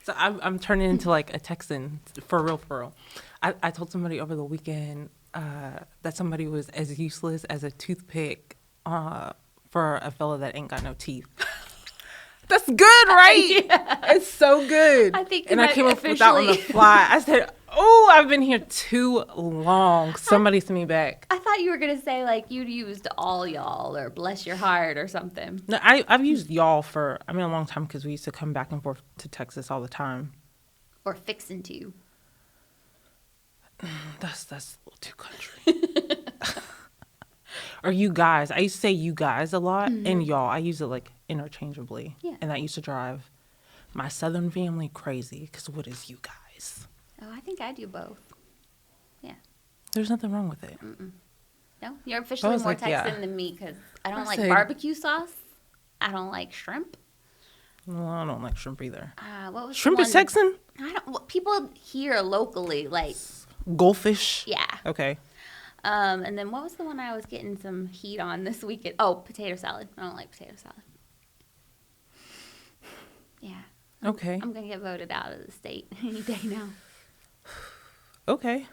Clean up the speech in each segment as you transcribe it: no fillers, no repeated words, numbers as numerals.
So I'm turning into like a Texan for real, for real. I told somebody over the weekend that somebody was as useless as a toothpick for a fella that ain't got no teeth. That's good, right? Yeah. It's so good. I think and I came up with that on the fly. I said, "Oh, I've been here too long. Somebody send me back." I thought you were gonna say like you'd used all y'all or bless your heart or something. No, I've used y'all for a long time because we used to come back and forth to Texas all the time. Or fixin' to. That's a little too country. Or you guys. I used to say you guys a lot, and y'all. I use it like interchangeably. Yeah. And that used to drive my Southern family crazy because what is you guys? Oh, I think I do both. Yeah. There's nothing wrong with it. No, you're officially was more like, Texan yeah. than me because I don't I like said- barbecue sauce. I don't like shrimp. Well, I don't like shrimp either. What was the Shrimp is one- Texan? I don't. What people here locally like. Goldfish? Yeah. Okay. And then what was the one I was getting some heat on this weekend? Oh, potato salad. I don't like potato salad. Yeah. Okay. I'm gonna get voted out of the state any day now. Okay.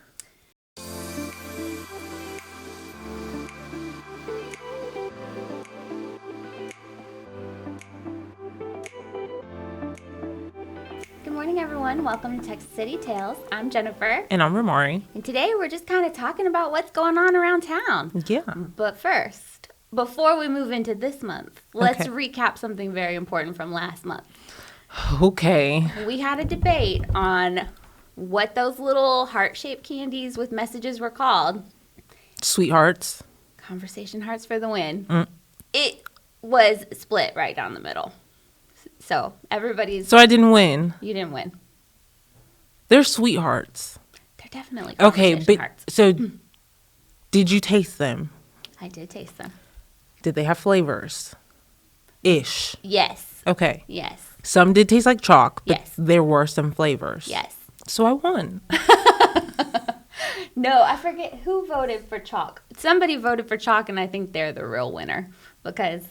Good morning, everyone. Welcome to Texas City Tales. I'm Jennifer, And I'm Ramari. and today we're just kind of talking about what's going on around town. Yeah. But first, before we move into this month, let's Okay. recap something very important from last month. Okay. We had a debate on what those little heart-shaped candies with messages were called. Sweethearts. Conversation hearts for the win. It was split right down the middle. So everybody's. So I didn't win. You didn't win. They're sweethearts. They're definitely Okay, conversation but hearts. so did you taste them? I did taste them. Did they have flavors? Ish. Yes. Okay. Yes. Some did taste like chalk, but Yes. there were some flavors. Yes. So I won. No, I forget who voted for chalk. Somebody voted for chalk, and I think they're the real winner because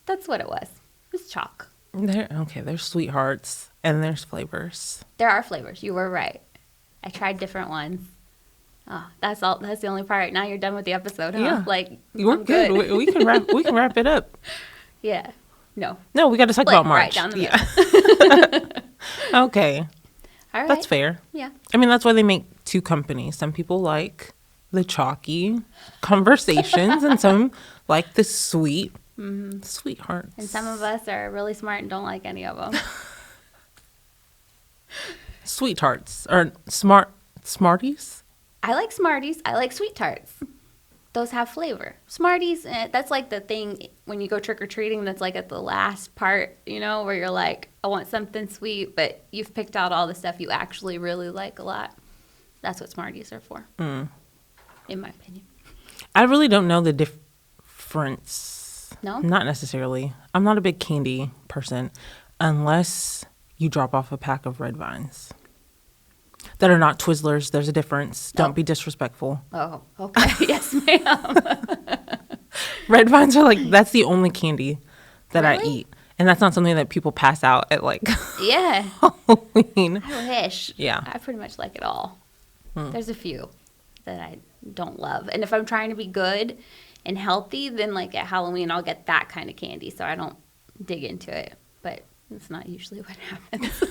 that's what it was. It was chalk. There's sweethearts and there's flavors. There are flavors. You were right. I tried different ones. Oh, that's all. That's the only part. Now you're done with the episode, huh? Yeah. Like We're I'm good. We can wrap. We can wrap it up. Yeah. No. No, we got to talk Split about March. right down the middle. Okay, All right. that's fair. Yeah. I mean, that's why they make two companies. Some people like the chalky conversations, and some like the sweet sweethearts. And some of us are really smart and don't like any of them. Sweethearts or smarties. I like Smarties. I like Sweet Tarts. Those have flavor. Smarties, that's like the thing when you go trick-or-treating that's like at the last part, you know, where you're like, I want something sweet, but you've picked out all the stuff you actually really like a lot. That's what Smarties are for, in my opinion. I really don't know the difference. No? Not necessarily. I'm not a big candy person unless you drop off a pack of Red Vines that are not Twizzlers. There's a difference. Don't be disrespectful. Oh, okay. Yes, ma'am. Red Vines are like, that's the only candy that I Really? eat. And that's not something that people pass out at like Yeah. Halloween. I wish. Yeah. I pretty much like it all. There's a few that I don't love. And if I'm trying to be good and healthy, then like at Halloween, I'll get that kind of candy. So I don't dig into it. But it's not usually what happens.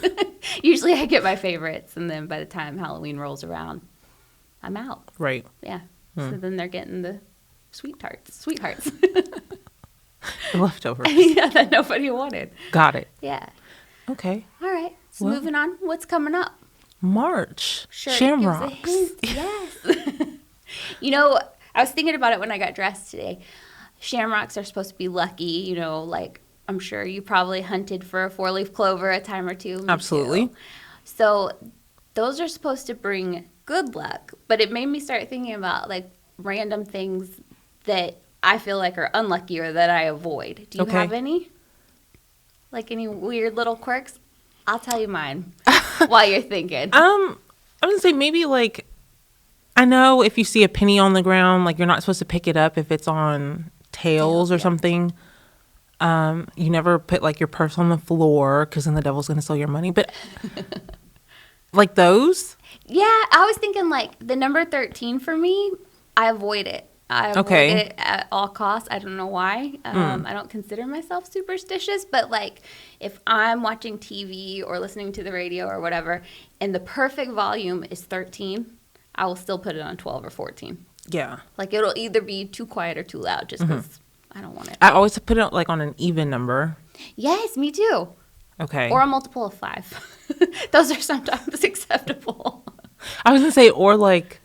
Usually I get my favorites. And then by the time Halloween rolls around, I'm out. Right. Yeah. So then they're getting the sweethearts. The leftovers. Yeah, that nobody wanted. Got it. Yeah. Okay. All right. So Well- moving on. What's coming up? March. Sure, it gives a Shamrocks. hint. Yes. You know, I was thinking about it when I got dressed today. Shamrocks are supposed to be lucky, you know, like I'm sure you probably hunted for a 4-leaf clover a time or two. Me Absolutely. too. So those are supposed to bring good luck, but it made me start thinking about like random things that I feel like are unlucky or that I avoid. Do you Okay. have any? Like any weird little quirks? I'll tell you mine while you're thinking. I would say maybe like, I know if you see a penny on the ground, like you're not supposed to pick it up if it's on tails or Yeah. something. You never put like your purse on the floor because then the devil's gonna steal your money. But like those, Yeah, I was thinking like the number 13 for me, I avoid it. I avoid Okay. it at all costs. I don't know why. I don't consider myself superstitious, but like if I'm watching TV or listening to the radio or whatever, and the perfect volume is 13, I will still put it on 12 or 14. yeah. Like it'll either be too quiet or too loud just because I don't want it. I always put it like on an even number. Yes, me too. Okay. Or a multiple of 5. Those are sometimes acceptable. I was gonna say, or like,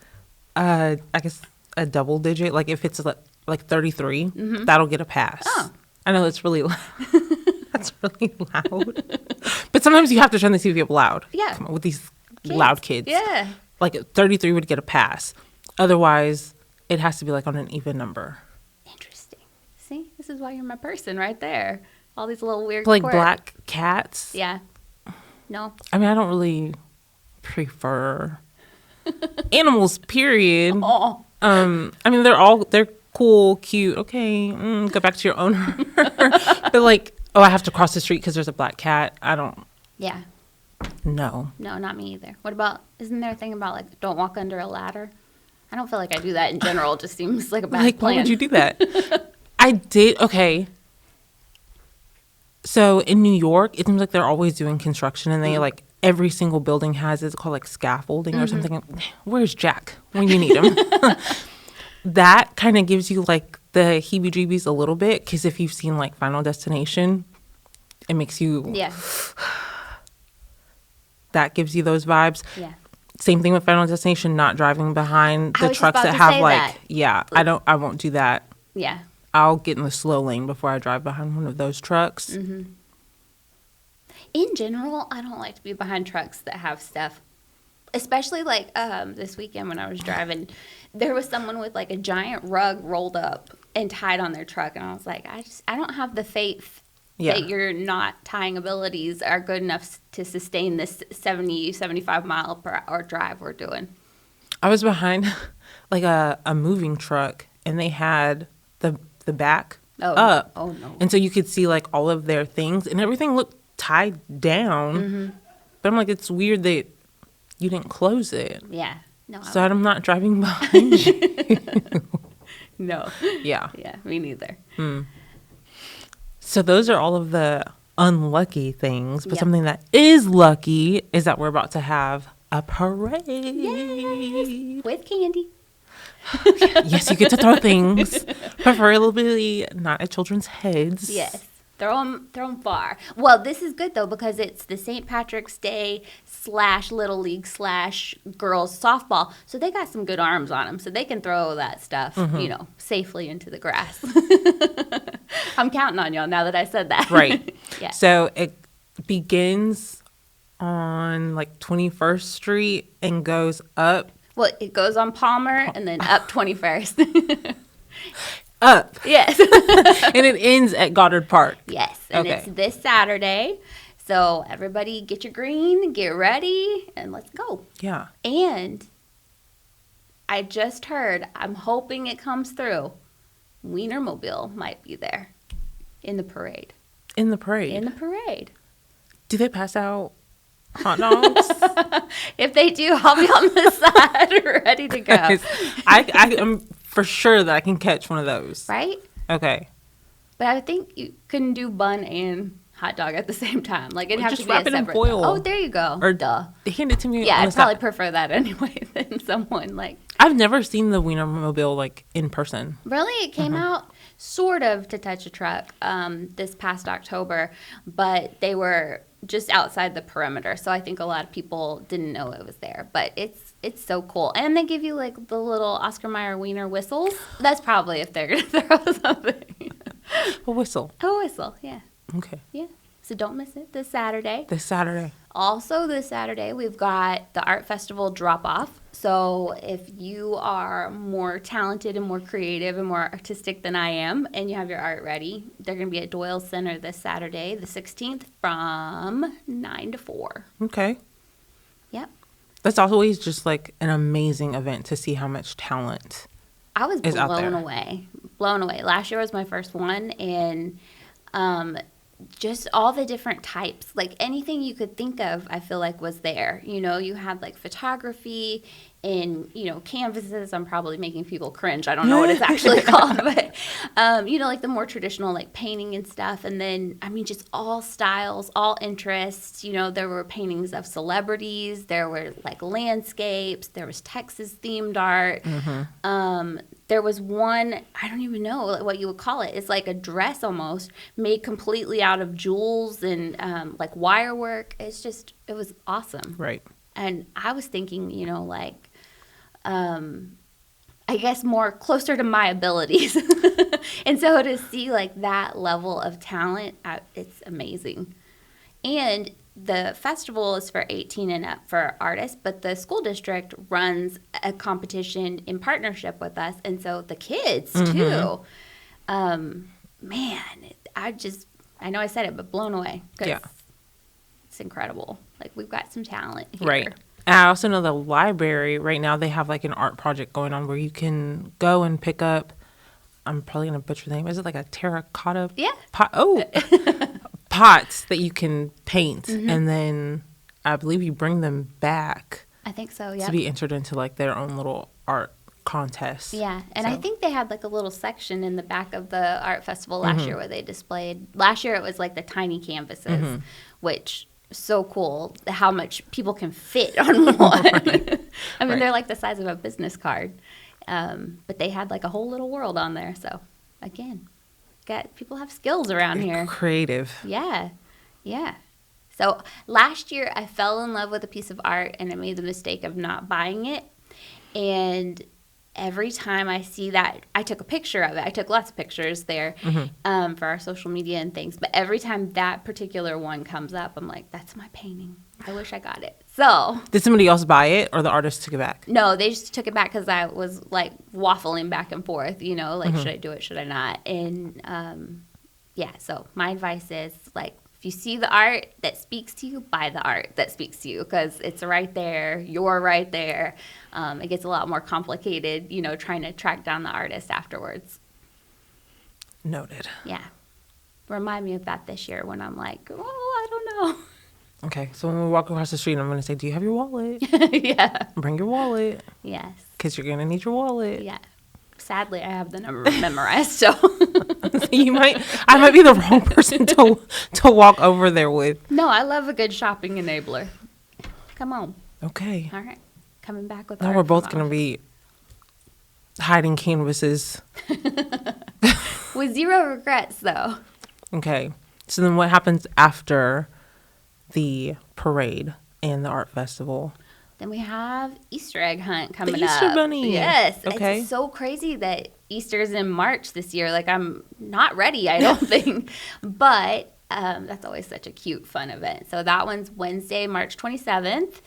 I guess a double digit. Like if it's like 33, that'll get a pass. Oh. I know it's really loud. That's really loud. But sometimes you have to turn the TV up loud. Yeah. Come on, with these loud kids. Yeah. Like 33 would get a pass. Otherwise, it has to be like on an even number. Interesting. See, this is why you're my person right there. All these little weird Like quirks. black cats. Yeah. No. I mean, I don't really prefer animals, period. Oh. I mean, they're cool, cute. Okay, go back to your owner. But like, oh, I have to cross the street because there's a black cat. I don't Yeah. know. No, not me either. What about, isn't there a thing about like don't walk under a ladder? I don't feel like I do that in general. It just seems like a bad Like, plan. why would you do that? I did. Okay. So in New York, it seems like they're always doing construction, and they like every single building has it's called like scaffolding or something. Where's Jack when you need him? That kind of gives you like the heebie-jeebies a little bit because if you've seen like Final Destination, it makes you Yeah. that gives you those vibes. Yeah. Same thing with Final Destination, not driving behind I the was just trucks about that to have say like that. yeah. I won't do that. Yeah. I'll get in the slow lane before I drive behind one of those trucks. In general, I don't like to be behind trucks that have stuff. Especially like this weekend when I was driving, there was someone with like a giant rug rolled up and tied on their truck, and I was like, I don't have the faith Yeah. that your not tying abilities are good enough to sustain this 70, 75 mile per hour drive we're doing. I was behind like a moving truck, and they had the back up. Oh no. And so you could see like all of their things, and everything looked tied down. But I'm like, it's weird that you didn't close it. Yeah. No. So I'm not driving behind you. No. Yeah. Yeah. Me neither. So those are all of the unlucky things. But Yep. something that is lucky is that we're about to have a parade. Yay! With candy. Yes, you get to throw things, preferably not at children's heads. Yes. Throw them far. Well, this is good though because it's the St. Patrick's Day / Little League / girls softball, so they got some good arms on them, so they can throw that stuff, safely into the grass. I'm counting on y'all now that I said that. Right. Yeah. So it begins on like 21st Street and goes up. Well, it goes on Palmer and then up 21st. Up. Yes. And it ends at Goddard Park. Yes, and Okay. it's this Saturday. So everybody get your green, get ready, and let's go. Yeah. And I just heard, I'm hoping it comes through, Wienermobile might be there in the parade. In the parade. In the parade. Do they pass out hot dogs? If they do, I'll be on the side ready to go. I am for sure that I can catch one of those. Right? Okay. But I think you couldn't do bun and hot dog at the same time. Like it'd Or have just to be a wrap it in separate. foil. Oh, there you go. Or duh. Hand it to me. Yeah, on I'd the probably side. prefer that anyway than someone like. I've never seen the Wienermobile like in person. Really, it came out sort of to touch a truck this past October, but they were just outside the perimeter. So I think a lot of people didn't know it was there. But it's so cool, and they give you like the little Oscar Mayer Wiener whistles. That's probably if they're gonna throw something. A whistle. A whistle, yeah, Okay. yeah. So don't miss it this Saturday. This Saturday. Also, this Saturday, we've got the Art Festival drop-off. So if you are more talented and more creative and more artistic than I am, and you have your art ready, they're going to be at Doyle Center this Saturday, the 16th, from 9 to 4. Okay. Yep. That's always just like an amazing event to see how much talent I was is out blown there. away. Blown away. Last year was my first one, and Just all the different types, like anything you could think of, I feel like was there. You know, you had like photography and, you know, canvases. I'm probably making people cringe. I don't know what it's actually called, but, you know, like the more traditional, like painting and stuff. And then, I mean, just all styles, all interests. You know, there were paintings of celebrities, there were like landscapes, there was Texas themed art. There was one, I don't even know what you would call it. It's like a dress almost made completely out of jewels and like wire work. It's just, it was awesome. Right. And I was thinking, you know, like, I guess more closer to my abilities. And so to see like that level of talent, it's amazing. And the festival is for 18 and up for artists, but the school district runs a competition in partnership with us. And so the kids too, man, I know I said it, but blown away. 'Cause Yeah. it's incredible. Like we've got some talent here. Right. And I also know the library right now, they have like an art project going on where you can go and pick up, I'm probably going to butcher the name. Is it like a terracotta Yeah. pot? Oh, pots that you can paint. And then I believe you bring them back I think so, yeah. to be entered into like their own little art contest. Yeah, and I So- think they had like a little section in the back of the art festival last year where they displayed. Last year it was like the tiny canvases, which so cool how much people can fit on one. I mean, Right. they're like the size of a business card, but they had like a whole little world on there. So again, people have skills around here. Creative. Yeah, yeah. So last year I fell in love with a piece of art and I made the mistake of not buying it. And every time I see that, I took a picture of it. I took lots of pictures there for our social media and things. But every time that particular one comes up, I'm like, that's my painting. I wish I got it. So, Did somebody else buy it or the artist took it back? no, they just took it back because I was like waffling back and forth, you know, like, should I do it? Should I not? And yeah, so my advice is like, if you see the art that speaks to you, buy the art that speaks to you because it's right there. You're right there. It gets a lot more complicated, you know, trying to track down the artist afterwards. Noted. Yeah. Remind me of that this year when I'm like, oh, I don't Okay, so when we walk across the street, I'm going to say, do you have your wallet? know. Yeah. Bring your wallet Yes. because you're going to need your wallet. Yeah. Sadly, I have the number memorized, so. I might be the wrong person to walk over there with. No, I love a good shopping enabler. Come on. Okay. All right. Coming back with Now art we're both tomorrow. going to be hiding canvases. With zero regrets, though. Okay. So then what happens after the parade and the art festival? Then we have Easter egg hunt coming up. Easter bunny. Yes. Okay. It's so crazy that Easter's in March this year. Like, I'm not ready, I don't think. But that's always such a cute, fun event. So that one's Wednesday, March 27th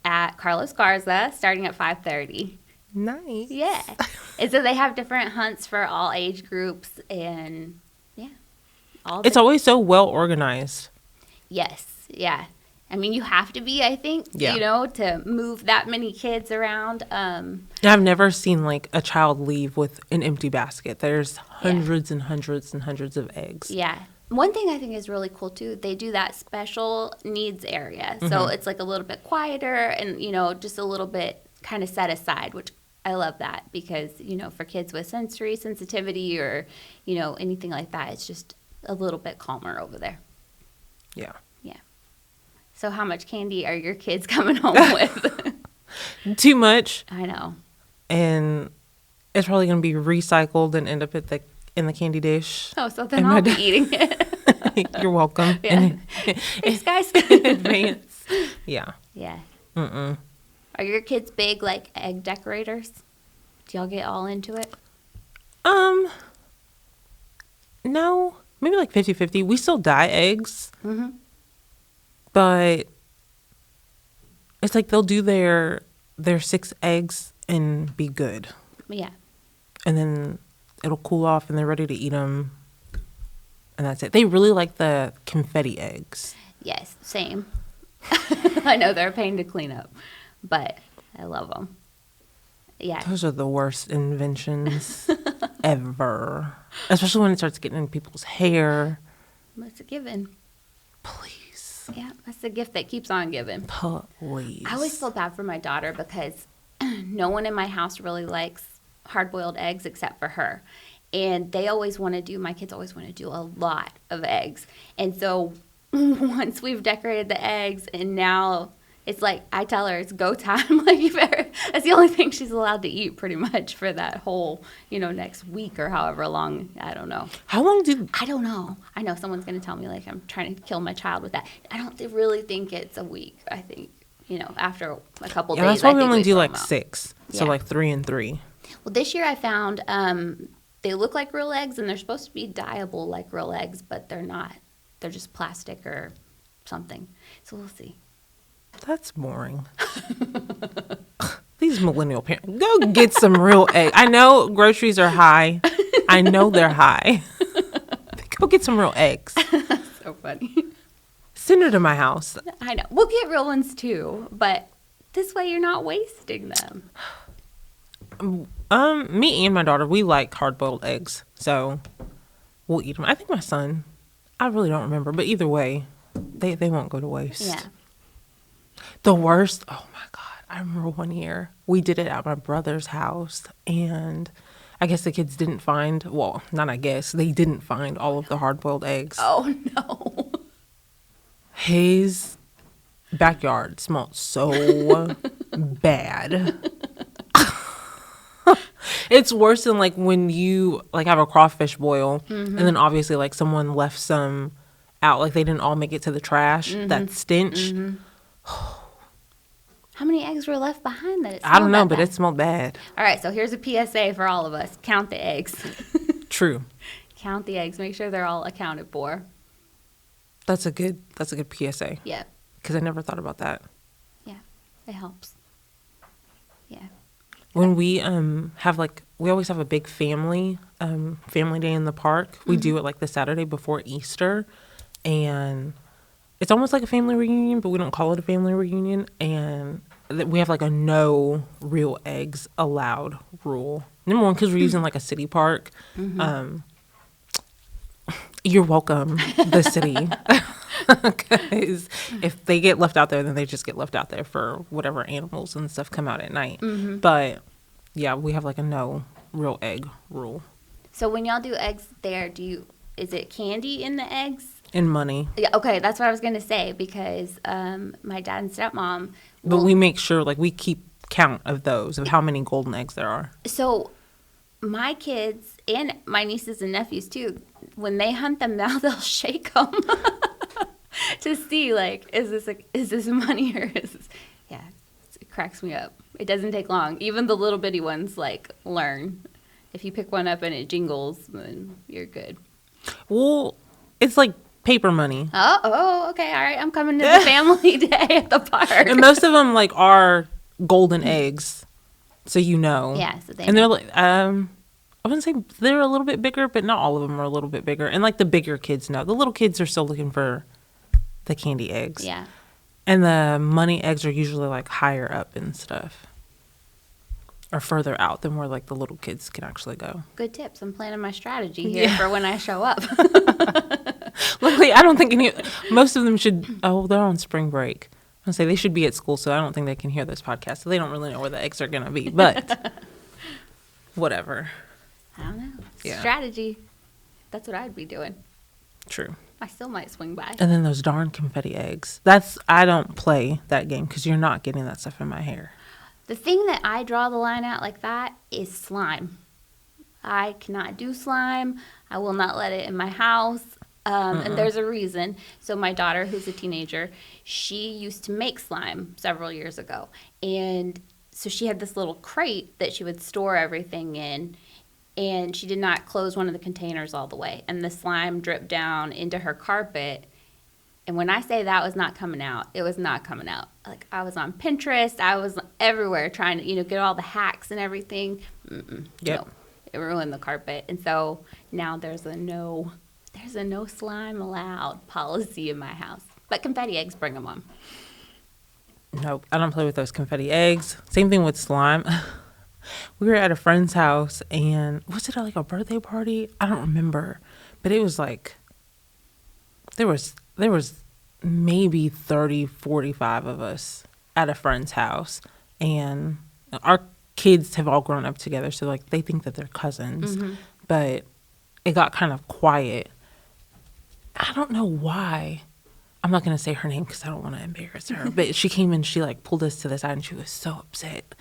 at Carlos Garza, starting at 5:30. Nice. Yeah. And so they have different hunts for all age groups and, yeah. It's always so well organized. Yes, yeah. I mean, you have to be, I think, Yeah. you know, to move that many kids around. I've never seen like a child leave with an empty basket. There's hundreds and hundreds and hundreds of eggs. Yeah. One thing I think is really cool, too, they do that special needs area. So it's like a little bit quieter and, you know, just a little bit kind of set aside, which I love that because, you know, for kids with sensory sensitivity or, you know, anything like that, it's just a little bit calmer over there. Yeah. Yeah. So how much candy are your kids coming home with? Too much. I know. And it's probably going to be recycled and end up in the candy dish. Oh, so then And I'll my be dad- eating it. You're welcome. Yeah. Thanks, guys. In advance. Yeah. Yeah. Mm-mm. Are your kids big, like, egg decorators? Do y'all get all into it? No. Maybe like 50-50. We still dye eggs. Mm-hmm. But it's like they'll do their 6 eggs and be good. Yeah. And then it'll cool off and they're ready to eat them. And that's it. They really like the confetti eggs. Yes, same. I know they're a pain to clean up, but I love them. Yeah. Those are the worst inventions ever. Especially when it starts getting in people's hair. It's a given. Please. Yeah, that's the gift that keeps on giving. Please. I always feel bad for my daughter because no one in my house really likes hard-boiled eggs except for her. And they always want to do, my kids always want to do a lot of eggs. And so once we've decorated the eggs and now it's like, I tell her it's go time. Like, you better, that's the only thing she's allowed to eat pretty much for that whole, next week or however long. I don't know. How long do... I don't know. I know someone's going to tell me, like, I'm trying to kill my child with that. I don't really think it's a week. I think, after a couple days. That's why we only do throw like 'em out. 6. So Yeah. like 3 and 3. Well, this year I found they look like real eggs, and they're supposed to be dyeable like real eggs, but they're not. They're just plastic or something. So we'll see. That's boring. These millennial parents. Go get some real eggs. I know groceries are high. I know they're high. Go get some real eggs. So funny. Send her to my house. I know. We'll get real ones too, but this way you're not wasting them. Me and my daughter, we like hard-boiled eggs, so we'll eat them. I think my son, I really don't remember, but either way, they won't go to waste. Yeah. The worst, oh my God, I remember one year we did it at my brother's house, and I guess the kids didn't find, well, not I guess, they didn't find all of the hard-boiled eggs. Oh no. His backyard smelled so bad. It's worse than like when you like have a crawfish boil and then obviously like someone left some out, like they didn't all make it to the trash. That stench. How many eggs were left behind that it I don't smelled know, that but bad? it smelled bad. All right, so here's a PSA for all of us. Count the eggs. True. Count the eggs. Make sure they're all accounted for. That's a good PSA Yeah. because I never thought about that. Yeah. It helps. Yeah. When we have like we always have a big family day in the park. We do it like the Saturday before Easter, and it's almost like a family reunion, but we don't call it a family reunion. And we have like a no real eggs allowed rule. Number one, because we're using like a city park. You're welcome, the city. Because if they get left out there, then they just get left out there for whatever animals and stuff come out at night. But yeah, we have like a no real egg rule. So when y'all do eggs there, is it candy in the eggs? And money. Yeah, okay, that's what I was gonna say because my dad and stepmom. But we make sure like we keep count of those, of how many golden eggs there are. So my kids and my nieces and nephews too, when they hunt them now, they'll shake them to see like, is this money or is this? Yeah, it cracks me up. It doesn't take long. Even the little bitty ones like learn. If you pick one up and it jingles, then you're good. Well, it's like paper money. Oh, okay, all right. I'm coming to the family day at the park. And most of them like are golden eggs. So you know. Yeah, so they and know. they're like I wouldn't say they're a little bit bigger, but not all of them are a little bit bigger. And like the bigger kids know. The little kids are still looking for the candy eggs. Yeah. And the money eggs are usually like higher up and stuff. Or further out than where like the little kids can actually go. Good tips. I'm planning my strategy here for when I show up. Luckily, I don't think most of them should. Oh, they're on spring break. I say they should be at school, so I don't think they can hear this podcast. So they don't really know where the eggs are gonna be. But whatever. I don't know. Yeah. Strategy. That's what I'd be doing. True. I still might swing by. And then those darn confetti eggs. I don't play that game because you're not getting that stuff in my hair. The thing that I draw the line at like that is slime. I cannot do slime. I will not let it in my house. And there's a reason. So my daughter, who's a teenager, she used to make slime several years ago. And so she had this little crate that she would store everything in. And she did not close one of the containers all the way. And the slime dripped down into her carpet. And when I say that was not coming out, it was not coming out. Like, I was on Pinterest. I was everywhere trying to, get all the hacks and everything. Yep. No, it ruined the carpet. And so now there's a no slime allowed policy in my house. But confetti eggs, bring them on. Nope, I don't play with those confetti eggs. Same thing with slime. We were at a friend's house, and was it like a birthday party? I don't remember. But it was like there was maybe 30, 45 of us at a friend's house, and our kids have all grown up together, so like they think that they're cousins. But it got kind of quiet. I don't know why. I'm not going to say her name because I don't want to embarrass her. But she came and she like pulled us to the side and she was so upset.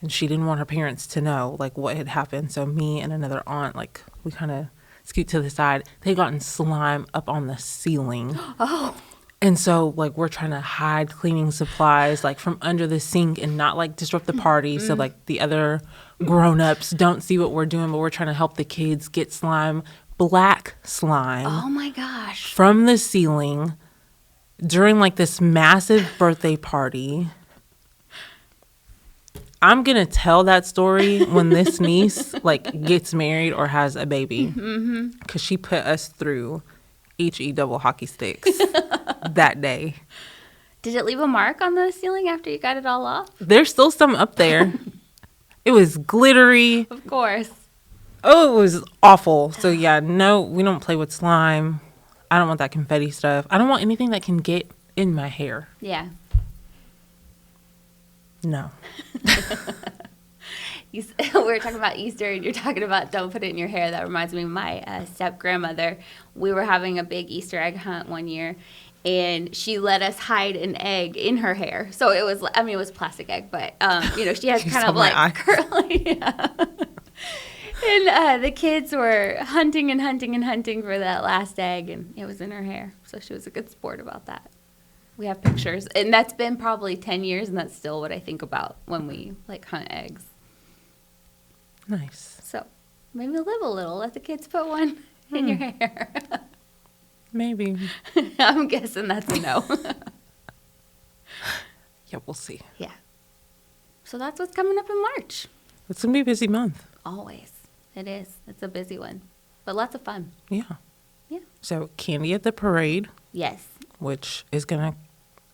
And she didn't want her parents to know like what had happened. So me and another aunt, like we kind of scoot to the side. They gotten slime up on the ceiling. Oh. And so like we're trying to hide cleaning supplies like from under the sink and not like disrupt the party. So like the other grown-ups don't see what we're doing, but we're trying to help the kids get slime, black slime. Oh my gosh. From the ceiling during like this massive birthday party. I'm going to tell that story when this niece like gets married or has a baby. Because she put us through HE double hockey sticks that day. Did it leave a mark on the ceiling after you got it all off? There's still some up there. It was glittery. Of course. Oh, it was awful. So yeah, no, we don't play with slime. I don't want that confetti stuff. I don't want anything that can get in my hair. Yeah. No. We were talking about Easter, and you're talking about don't put it in your hair. That reminds me of my step-grandmother. We were having a big Easter egg hunt one year, and she let us hide an egg in her hair. So it was, I mean, it was a plastic egg, but, she has kind of like curly. Yeah. And the kids were hunting and hunting and hunting for that last egg, and it was in her hair. So she was a good sport about that. We have pictures, and that's been probably 10 years, and that's still what I think about when we like hunt eggs. Nice. So maybe live a little. Let the kids put one in your hair. Maybe. I'm guessing that's a no. Yeah, we'll see. Yeah. So that's what's coming up in March. It's going to be a busy month. Always. It is. It's a busy one, but lots of fun. Yeah. Yeah. So Candy at the Parade, Yes. which is going to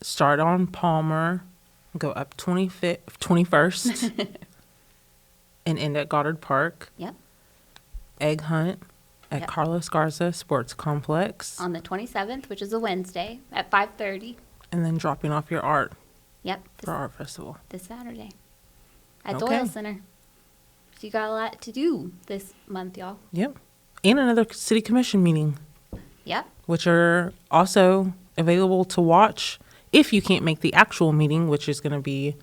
start on Palmer, go up 21st, and end at Goddard Park. Yep. Egg hunt at Yep. Carlos Garza Sports Complex. On the 27th, which is a Wednesday at 5:30. And then dropping off your art Yep. for Art Festival. This Saturday at Okay. Doyle Center. So you got a lot to do this month, y'all. Yep. And another city commission meeting, Yep. which are also available to watch if you can't make the actual meeting, which is going to be,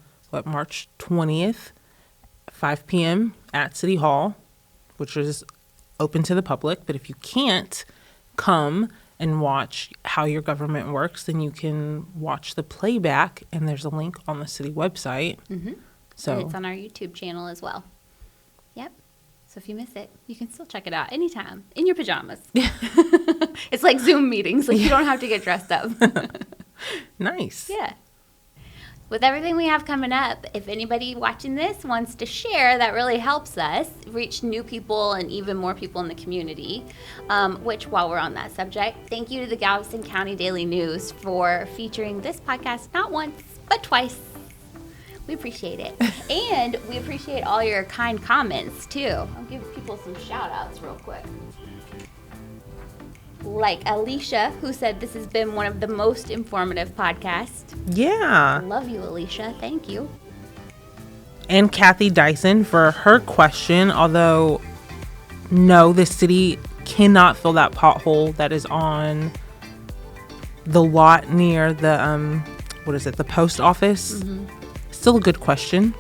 March 20th, 5 p.m. at City Hall, which is open to the public. But if you can't come and watch how your government works, then you can watch the playback, and there's a link on the city website. Mm-hmm. So And it's on our YouTube channel as well. Yep. So if you miss it, you can still check it out anytime in your pajamas. Yeah. It's like Zoom meetings. Like you don't have to get dressed up. nice. Yeah. With everything we have coming up, if anybody watching this wants to share, that really helps us reach new people and even more people in the community. Which, while we're on that subject, thank you to the Galveston County Daily News for featuring this podcast not once, but twice. We appreciate it. And we appreciate all your kind comments, too. I'll give people some shout-outs real quick. Like Alicia, who said this has been one of the most informative podcasts. Yeah. Love you, Alicia. Thank you. And Kathy Dyson for her question. Although, no, the city cannot fill that pothole that is on the lot near the, the post office. Mm-hmm. Still a good question.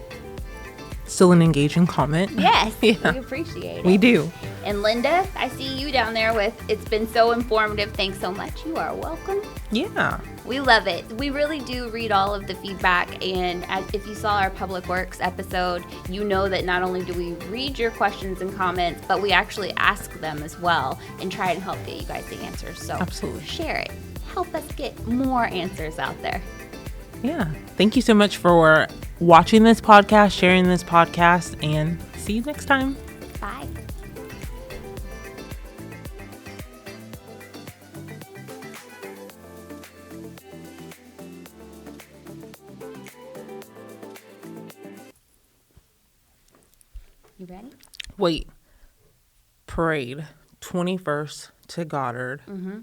Still an engaging comment. Yes, Yeah. We appreciate it. We do. And Linda, I see you down there with, it's been so informative. Thanks so much. You are welcome. Yeah. We love it. We really do read all of the feedback. And if you saw our Public Works episode, you know that not only do we read your questions and comments, but we actually ask them as well and try and help get you guys the answers. So Absolutely. Share it. Help us get more answers out there. Yeah. Thank you so much for watching this podcast, sharing this podcast, and see you next time. Bye. You ready? Wait. Parade, 21st to Goddard. Mm-hmm.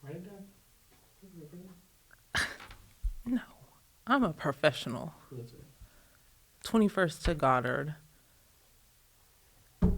Write it down. I'm a professional. That's right. 21st to Goddard.